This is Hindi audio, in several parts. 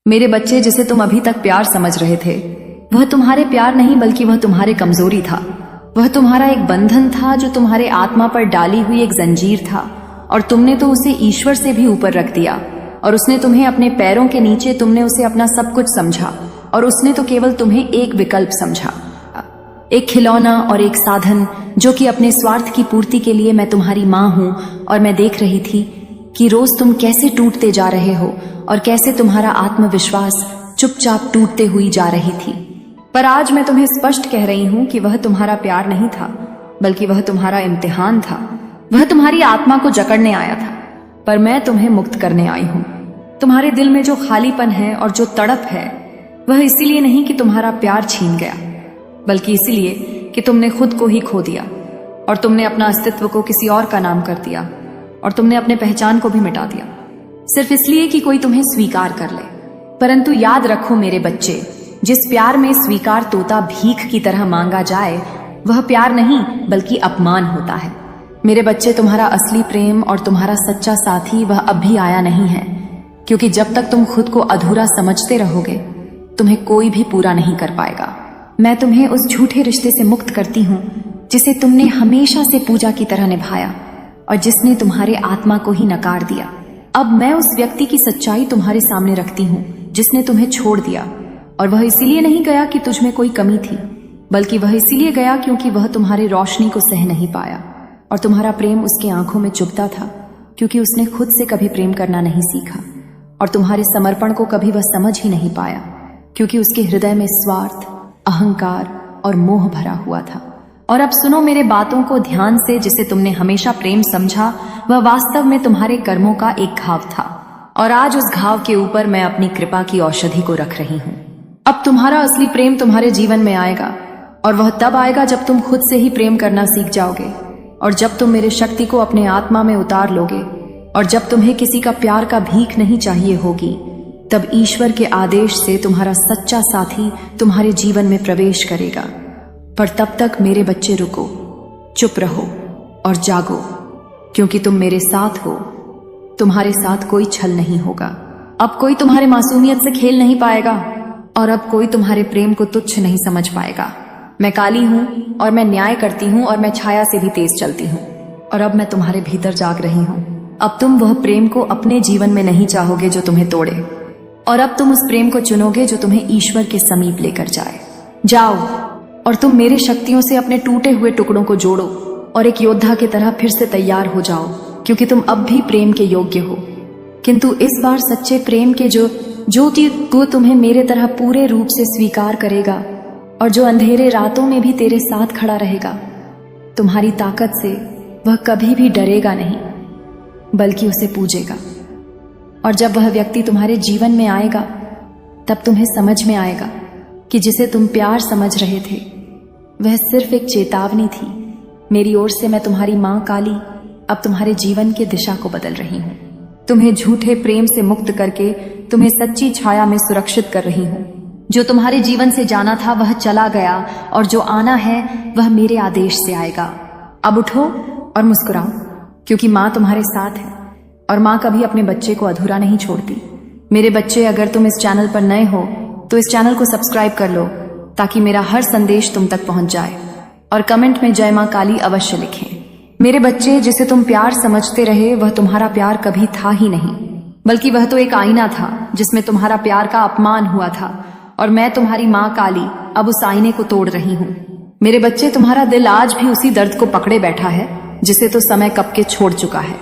मेरे बच्चे, जिसे तुम अभी तक प्यार समझ रहे थे, वह तुम्हारे प्यार नहीं बल्कि वह तुम्हारे कमजोरी था। वह तुम्हारा एक बंधन था जो तुम्हारे आत्मा पर डाली हुई एक जंजीर था, और तुमने तो उसे ईश्वर से भी ऊपर रख दिया, और उसने तुम्हें अपने पैरों के नीचे, तुमने उसे अपना सब कुछ समझा, और उसने तो केवल तुम्हें एक विकल्प समझा, एक खिलौना और एक साधन, जो कि अपने स्वार्थ की पूर्ति के लिए। मैं तुम्हारी माँ हूं और मैं देख रही थी कि रोज तुम कैसे टूटते जा रहे हो और कैसे तुम्हारा आत्मविश्वास चुपचाप टूटते हुई जा रही थी। पर आज मैं तुम्हें स्पष्ट कह रही हूं कि वह तुम्हारा प्यार नहीं था, बल्कि वह तुम्हारा इम्तिहान था। वह तुम्हारी आत्मा को जकड़ने आया था, पर मैं तुम्हें मुक्त करने आई हूं। तुम्हारे दिल में जो खालीपन है और जो तड़प है, वह इसीलिए नहीं कि तुम्हारा प्यार छीन गया, बल्कि इसीलिए कि तुमने खुद को ही खो दिया, और तुमने अपना अस्तित्व को किसी और का नाम कर दिया, और तुमने अपने पहचान को भी मिटा दिया, सिर्फ इसलिए कि कोई तुम्हें स्वीकार कर ले। परंतु याद रखो मेरे बच्चे, जिस प्यार में स्वीकार तोता भीख की तरह मांगा जाए, वह प्यार नहीं बल्कि अपमान होता है। मेरे बच्चे, तुम्हारा असली प्रेम और तुम्हारा सच्चा साथी वह अब भी आया नहीं है, क्योंकि जब तक तुम खुद को अधूरा समझते रहोगे, तुम्हें कोई भी पूरा नहीं कर पाएगा। मैं तुम्हें उस झूठे रिश्ते से मुक्त करती हूँ जिसे तुमने हमेशा से पूजा की तरह निभाया और जिसने तुम्हारे आत्मा को ही नकार दिया। अब मैं उस व्यक्ति की सच्चाई तुम्हारे सामने रखती हूँ जिसने तुम्हें छोड़ दिया, और वह इसीलिए नहीं गया कि तुझ में कोई कमी थी, बल्कि वह इसीलिए गया क्योंकि वह तुम्हारे रोशनी को सह नहीं पाया, और तुम्हारा प्रेम उसकी आंखों में चुभता था क्योंकि उसने खुद से कभी प्रेम करना नहीं सीखा, और तुम्हारे समर्पण को कभी वह समझ ही नहीं पाया क्योंकि उसके हृदय में स्वार्थ, अहंकार और मोह भरा हुआ था। और अब सुनो मेरे बातों को ध्यान से। जिसे तुमने हमेशा प्रेम समझा, वह वास्तव में तुम्हारे कर्मों का एक घाव था, और आज उस घाव के ऊपर मैं अपनी कृपा की औषधि को रख रही हूँ। अब तुम्हारा असली प्रेम तुम्हारे जीवन में आएगा, और वह तब आएगा जब तुम खुद से ही प्रेम करना सीख जाओगे, और जब तुम मेरे शक्ति को अपने आत्मा में उतार लोगे, और जब तुम्हें किसी का प्यार का भीख नहीं चाहिए होगी, तब ईश्वर के आदेश से तुम्हारा सच्चा साथी तुम्हारे जीवन में प्रवेश करेगा। पर तब तक मेरे बच्चे रुको, चुप रहो और जागो, क्योंकि तुम मेरे साथ हो। तुम्हारे साथ कोई छल नहीं होगा। अब कोई तुम्हारे मासूमियत से खेल नहीं पाएगा, और अब कोई तुम्हारे प्रेम को तुच्छ नहीं समझ पाएगा। मैं काली हूं और मैं न्याय करती हूं, और मैं छाया से भी तेज चलती हूं, और अब मैं तुम्हारे भीतर जाग रही हूं। अब तुम वह प्रेम को अपने जीवन में नहीं चाहोगे जो तुम्हें तोड़े, और अब तुम उस प्रेम को चुनोगे जो तुम्हें ईश्वर के समीप लेकर जाए। जाओ और तुम मेरे शक्तियों से अपने टूटे हुए टुकड़ों को जोड़ो, और एक योद्धा की तरह फिर से तैयार हो जाओ, क्योंकि तुम अब भी प्रेम के योग्य हो। किंतु इस बार सच्चे प्रेम के जो तुम्हें मेरे तरह पूरे रूप से स्वीकार करेगा, और जो अंधेरे रातों में भी तेरे साथ खड़ा रहेगा। तुम्हारी ताकत से वह कभी भी डरेगा नहीं, बल्कि उसे पूजेगा। और जब वह व्यक्ति तुम्हारे जीवन में आएगा, तब तुम्हें समझ में आएगा कि जिसे तुम प्यार समझ रहे थे, वह सिर्फ एक चेतावनी थी। मेरी ओर से मैं तुम्हारी मां काली अब तुम्हारे जीवन की दिशा को बदल रही हूं। तुम्हें झूठे प्रेम से मुक्त करके तुम्हें सच्ची छाया में सुरक्षित कर रही हूं। जो तुम्हारे जीवन से जाना था वह चला गया, और जो आना है वह मेरे आदेश से आएगा। अब उठो और मुस्कुराओ, क्योंकि मां तुम्हारे साथ है, और मां कभी अपने बच्चे को अधूरा नहीं छोड़ती। मेरे बच्चे, अगर तुम इस चैनल पर नए हो तो इस चैनल को सब्सक्राइब कर लो, ताकि मेरा हर संदेश तुम तक पहुंच जाए, और कमेंट में जय मां काली अवश्य लिखें। मेरे बच्चे, जिसे तुम प्यार समझते रहे, वह तुम्हारा प्यार कभी था ही नहीं, बल्कि वह तो एक आईना था जिसमें तुम्हारा प्यार का अपमान हुआ था, और मैं तुम्हारी मां काली अब उस आईने को तोड़ रही हूं। मेरे बच्चे, तुम्हारा दिल आज भी उसी दर्द को पकड़े बैठा है जिसे तो समय कब के छोड़ चुका है।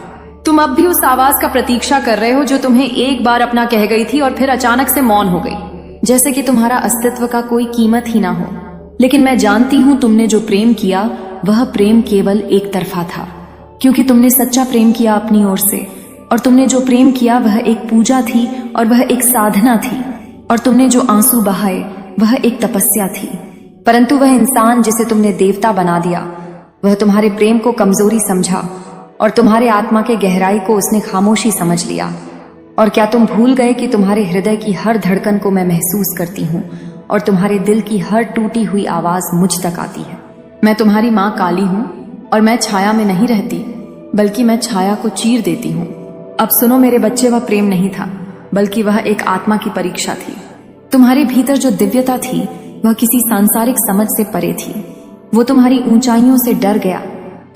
तुम अब भी उस आवाज का प्रतीक्षा कर रहे हो जो तुम्हें एक बार अपना कह गई थी और फिर अचानक से मौन हो गई, जैसे कि तुम्हारा अस्तित्व का कोई कीमत ही ना हो। लेकिन मैं जानती हूं तुमने जो प्रेम किया, वह प्रेम केवल एक तरफा था, क्योंकि तुमने सच्चा प्रेम किया अपनी ओर से, और तुमने जो प्रेम किया वह एक पूजा थी, और वह एक साधना थी, और तुमने जो आंसू बहाए वह एक तपस्या थी। परंतु वह इंसान जिसे तुमने देवता बना दिया, वह तुम्हारे प्रेम को कमजोरी समझा, और तुम्हारे आत्मा के गहराई को उसने खामोशी समझ लिया। और क्या तुम भूल गए कि तुम्हारे हृदय की हर धड़कन को मैं महसूस करती हूँ, और तुम्हारे दिल की हर टूटी हुई आवाज मुझ तक आती है। मैं तुम्हारी माँ काली हूँ, और मैं छाया में नहीं रहती, बल्कि मैं छाया को चीर देती हूँ। अब सुनो मेरे बच्चे, वह प्रेम नहीं था, बल्कि वह एक आत्मा की परीक्षा थी। तुम्हारे भीतर जो दिव्यता थी वह किसी सांसारिक समझ से परे थी। वो तुम्हारी ऊंचाइयों से डर गया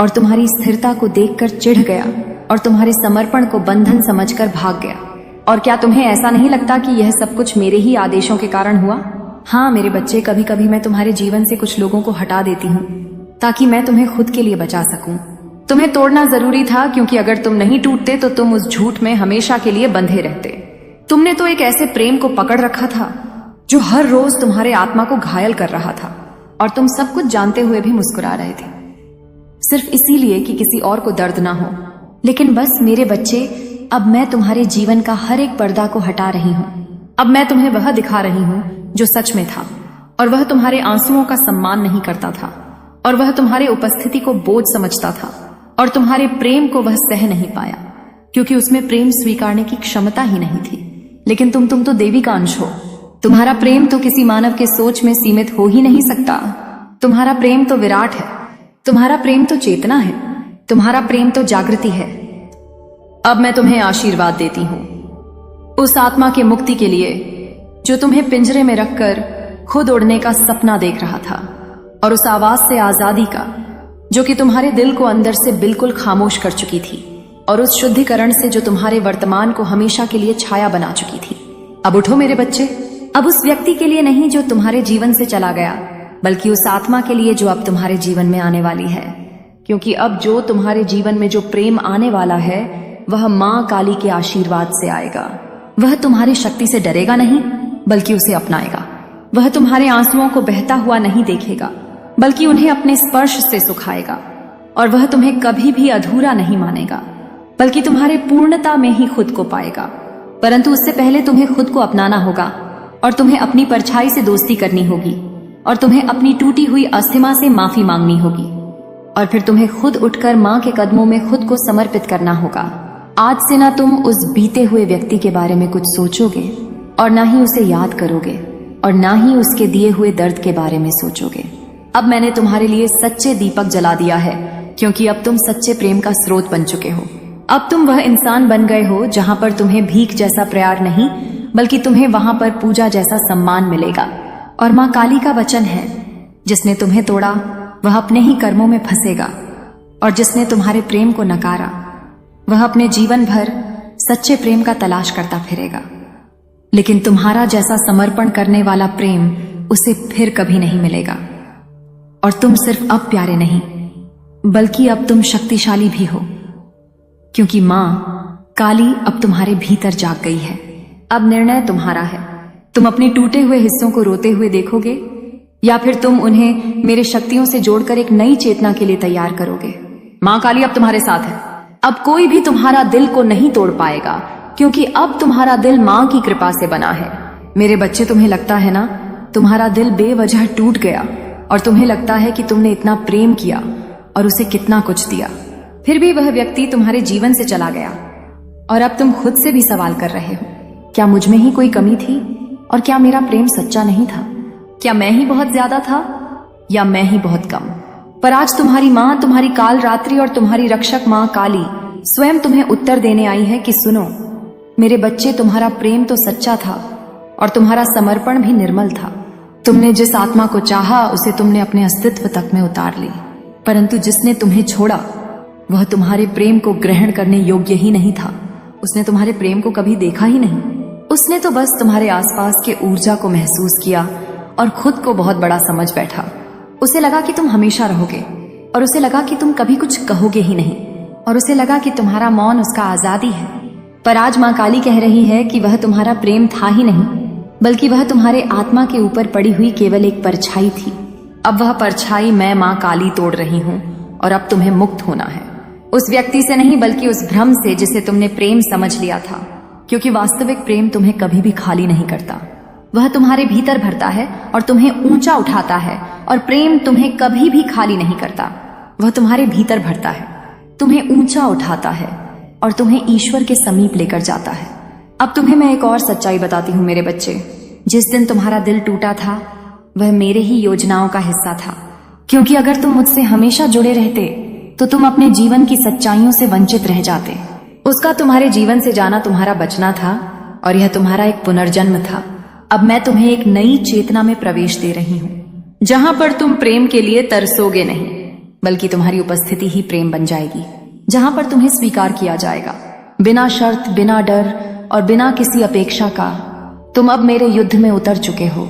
और तुम्हारी स्थिरता को देखकर चिढ़ गया और तुम्हारे समर्पण को बंधन समझकर भाग गया। और क्या तुम्हें ऐसा नहीं लगता कि यह सब कुछ मेरे ही आदेशों के कारण हुआ? हाँ मेरे बच्चे, कभी कभी मैं तुम्हारे जीवन से कुछ लोगों को हटा देती हूँ ताकि मैं तुम्हें खुद के लिए बचा सकूं। तुम्हें तोड़ना जरूरी था, क्योंकि अगर तुम नहीं टूटते तो तुम उस झूठ में हमेशा के लिए बंधे रहते। तुमने तो एक ऐसे प्रेम को पकड़ रखा था जो हर रोज तुम्हारे आत्मा को घायल कर रहा था, और तुम सब कुछ जानते हुए भी मुस्कुरा रहे थे, सिर्फ इसीलिए कि किसी और को दर्द ना हो। लेकिन बस मेरे बच्चे, अब मैं तुम्हारे जीवन का हर एक पर्दा को हटा रही हूँ। अब मैं तुम्हें वह दिखा रही हूँ जो सच में था, और वह तुम्हारे आंसुओं का सम्मान नहीं करता था, और वह तुम्हारे उपस्थिति को बोझ समझता था, और तुम्हारे प्रेम को वह सह नहीं पाया, क्योंकि उसमें प्रेम स्वीकारने की क्षमता ही नहीं थी। लेकिन तुम तो देवी का अंश हो। तुम्हारा प्रेम तो किसी मानव के सोच में सीमित हो ही नहीं सकता। तुम्हारा प्रेम तो विराट है, तुम्हारा प्रेम तो चेतना है, तुम्हारा प्रेम तो जागृति है। अब मैं तुम्हें आशीर्वाद देती हूं उस आत्मा के मुक्ति के लिए जो तुम्हें पिंजरे में रखकर खुद उड़ने का सपना देख रहा था, और उस आवाज से आजादी का जो कि तुम्हारे दिल को अंदर से बिल्कुल खामोश कर चुकी थी, और उस शुद्धिकरण से जो तुम्हारे वर्तमान को हमेशा के लिए छाया बना चुकी थी। अब उठो मेरे बच्चे, अब उस व्यक्ति के लिए नहीं जो तुम्हारे जीवन से चला गया, बल्कि उस आत्मा के लिए जो अब तुम्हारे जीवन में आने वाली है। क्योंकि अब जो तुम्हारे जीवन में जो प्रेम आने वाला है वह मां काली के आशीर्वाद से आएगा। वह तुम्हारी शक्ति से डरेगा नहीं, बल्कि उसे अपनाएगा। वह तुम्हारे आंसुओं को बहता हुआ नहीं देखेगा, बल्कि उन्हें अपने स्पर्श से सुखाएगा। और वह तुम्हें कभी भी अधूरा नहीं मानेगा, बल्कि तुम्हारे पूर्णता में ही खुद को पाएगा। परंतु उससे पहले तुम्हें खुद को अपनाना होगा, और तुम्हें अपनी परछाई से दोस्ती करनी होगी, और तुम्हें अपनी टूटी हुई अस्थिमा से माफी मांगनी होगी, और फिर तुम्हें खुद उठकर मां के कदमों में खुद को समर्पित करना होगा। आज से ना तुम उस बीते हुए व्यक्ति के बारे में कुछ सोचोगे, और ना ही उसे याद करोगे, और ना ही उसके दिए हुए दर्द के बारे में सोचोगे। अब मैंने तुम्हारे लिए सच्चे दीपक जला दिया है, क्योंकि अब तुम सच्चे प्रेम का स्रोत बन चुके हो। अब तुम वह इंसान बन गए हो जहां पर तुम्हें भीख जैसा प्यार नहीं, बल्कि तुम्हें वहां पर पूजा जैसा सम्मान मिलेगा। और मां काली का वचन है, जिसने तुम्हें तोड़ा वह अपने ही कर्मों में फंसेगा, और जिसने तुम्हारे प्रेम को नकारा वह अपने जीवन भर सच्चे प्रेम का तलाश करता फिरेगा। लेकिन तुम्हारा जैसा समर्पण करने वाला प्रेम उसे फिर कभी नहीं मिलेगा। और तुम सिर्फ अब प्यारे नहीं, बल्कि अब तुम शक्तिशाली भी हो, क्योंकि मां काली अब तुम्हारे भीतर जाग गई है। अब निर्णय तुम्हारा है। तुम अपने टूटे हुए हिस्सों को रोते हुए देखोगे, या फिर तुम उन्हें मेरे शक्तियों से जोड़कर एक नई चेतना के लिए तैयार करोगे। मां काली अब तुम्हारे साथ है। अब कोई भी तुम्हारा दिल को नहीं तोड़ पाएगा, क्योंकि अब तुम्हारा दिल मां की कृपा से बना है। मेरे बच्चे, तुम्हें लगता है ना तुम्हारा दिल बेवजह टूट गया, और तुम्हें लगता है कि तुमने इतना प्रेम किया और उसे कितना कुछ दिया, फिर भी वह व्यक्ति तुम्हारे जीवन से चला गया। और अब तुम खुद से भी सवाल कर रहे हो, क्या मुझ में ही कोई कमी थी, और क्या मेरा प्रेम सच्चा नहीं था? क्या मैं ही बहुत ज्यादा था, या मैं ही बहुत कम? पर आज तुम्हारी मां, तुम्हारी काल रात्रि और तुम्हारी रक्षक मां काली स्वयं तुम्हें उत्तर देने आई है कि सुनो मेरे बच्चे, तुम्हारा प्रेम तो सच्चा था, और तुम्हारा समर्पण भी निर्मल था। तुमने जिस आत्मा को चाहा उसे तुमने अपने अस्तित्व तक में उतार ली, परंतु जिसने तुम्हें छोड़ा वह तुम्हारे प्रेम को ग्रहण करने योग्य ही नहीं था। उसने तुम्हारे प्रेम को कभी देखा ही नहीं। उसने तो बस तुम्हारे आसपास के ऊर्जा को महसूस किया और खुद को बहुत बड़ा समझ बैठा। उसे लगा कि तुम हमेशा रहोगे, और उसे लगा कि तुम कभी कुछ कहोगे ही नहीं, और उसे लगा कि तुम्हारा मौन उसका आजादी है। पर आज मां काली कह रही है कि वह तुम्हारा प्रेम था ही नहीं, बल्कि वह तुम्हारे आत्मा के ऊपर पड़ी हुई केवल एक परछाई थी। अब वह परछाई मैं मां काली तोड़ रही हूं, और अब तुम्हें मुक्त होना है। उस व्यक्ति से नहीं, बल्कि उस भ्रम से जिसे तुमने प्रेम समझ लिया था, क्योंकि वास्तविक प्रेम तुम्हें कभी भी खाली नहीं करता। वह तुम्हारे भीतर भरता है और तुम्हें ऊंचा उठाता है, और प्रेम तुम्हें कभी भी खाली नहीं करता। वह तुम्हारे भीतर भरता है, तुम्हें ऊंचा उठाता है, और तुम्हें ईश्वर के समीप लेकर जाता है। अब तुम्हें मैं एक और सच्चाई बताती हूँ मेरे बच्चे। जिस दिन तुम्हारा दिल टूटा था वह मेरे ही योजनाओं का हिस्सा था, क्योंकि अगर तुम मुझसे हमेशा जुड़े रहते तो तुम अपने जीवन की सच्चाइयों से वंचित रह जाते। उसका तुम्हारे जीवन से जाना तुम्हारा बचना था, और यह तुम्हारा एक पुनर्जन्म था। अब मैं तुम्हें एक नई चेतना में प्रवेश दे रही हूँ, जहां पर तुम प्रेम के लिए तरसोगे नहीं, बल्कि तुम्हारी उपस्थिति ही प्रेम बन जाएगी, जहां पर तुम्हें स्वीकार किया जाएगा, बिना शर्त, बिना डर और बिना किसी अपेक्षा का। तुम अब मेरे युद्ध में उतर चुके हो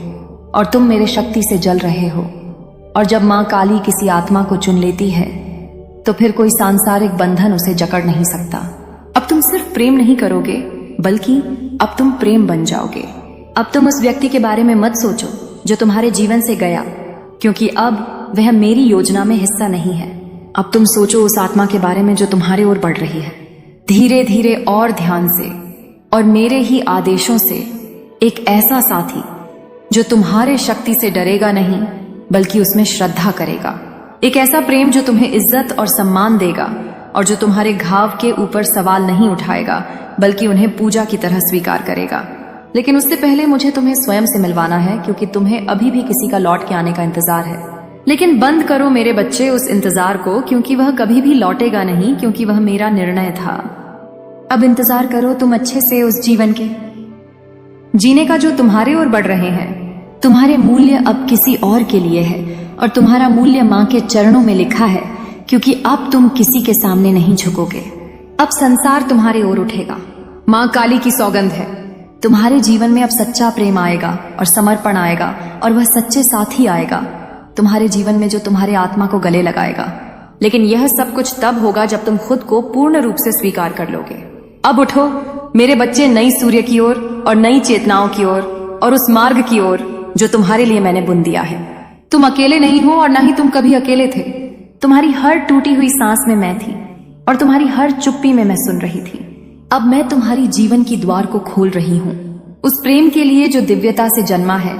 और तुम मेरे शक्ति से जल रहे हो। और जब मां काली किसी आत्मा को चुन लेती है तो फिर कोई सांसारिक बंधन उसे जकड़ नहीं सकता। अब तुम सिर्फ प्रेम नहीं करोगे, बल्कि अब तुम प्रेम बन जाओगे। अब तुम उस व्यक्ति के बारे में मत सोचो जो तुम्हारे जीवन से गया, क्योंकि अब वह मेरी योजना में हिस्सा नहीं है। अब तुम सोचो उस आत्मा के बारे में जो तुम्हारे ओर बढ़ रही है, धीरे धीरे और ध्यान से और मेरे ही आदेशों से। एक ऐसा साथी जो तुम्हारे शक्ति से डरेगा नहीं, बल्कि उसमें श्रद्धा करेगा। एक ऐसा प्रेम जो तुम्हें इज्जत और सम्मान देगा और जो तुम्हारे घाव के ऊपर सवाल नहीं उठाएगा, बल्कि उन्हें पूजा की तरह स्वीकार करेगा। लेकिन उससे पहले मुझे तुम्हें स्वयं से मिलवाना है, क्योंकि तुम्हें अभी भी किसी का लौट के आने का इंतजार है। लेकिन बंद करो मेरे बच्चे उस इंतजार को, क्योंकि वह कभी भी लौटेगा नहीं, क्योंकि वह मेरा निर्णय था। अब इंतजार करो तुम अच्छे से उस जीवन के जीने का जो तुम्हारे ओर बढ़ रहे हैं। तुम्हारे मूल्य अब किसी और के लिए है और तुम्हारा मूल्य मां के चरणों में लिखा है, क्योंकि अब तुम किसी के सामने नहीं झुकोगे। अब संसार तुम्हारे ओर उठेगा। मां काली की सौगंध है, तुम्हारे जीवन में अब सच्चा प्रेम आएगा और समर्पण आएगा, और वह सच्चे साथी आएगा तुम्हारे जीवन में जो तुम्हारे आत्मा को गले लगाएगा। लेकिन यह सब कुछ तब होगा जब तुम खुद को पूर्ण रूप से स्वीकार कर लोगे। अब उठो मेरे बच्चे, नई सूर्य की ओर और नई चेतनाओं की ओर और उस मार्ग की ओर जो तुम्हारे लिए मैंने बुन दिया है। तुम अकेले नहीं हो और न ही तुम कभी अकेले थे। तुम्हारी हर टूटी हुई सांस में मैं थी और तुम्हारी हर चुप्पी में मैं सुन रही थी। अब मैं तुम्हारी जीवन की द्वार को खोल रही हूँ, उस प्रेम के लिए जो दिव्यता से जन्मा है,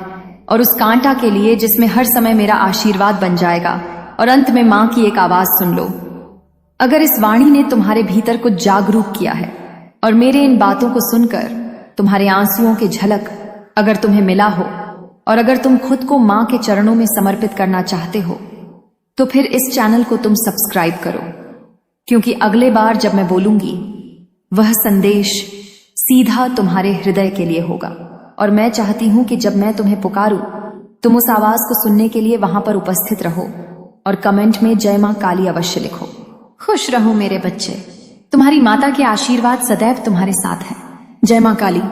और उस कांटा के लिए जिसमें हर समय मेरा आशीर्वाद बन जाएगा। और अंत में मां की एक आवाज सुन लो। अगर इस वाणी ने तुम्हारे भीतर कुछ जागरूक किया है और मेरे इन बातों को सुनकर तुम्हारे आंसुओं की झलक अगर तुम्हें मिला हो, और अगर तुम खुद को मां के चरणों में समर्पित करना चाहते हो, तो फिर इस चैनल को तुम सब्सक्राइब करो, क्योंकि अगले बार जब मैं बोलूंगी वह संदेश सीधा तुम्हारे हृदय के लिए होगा। और मैं चाहती हूं कि जब मैं तुम्हें पुकारूं, तुम उस आवाज को सुनने के लिए वहां पर उपस्थित रहो और कमेंट में जय मां काली अवश्य लिखो। खुश रहो मेरे बच्चे, तुम्हारी माता के आशीर्वाद सदैव तुम्हारे साथ है। जय मां काली।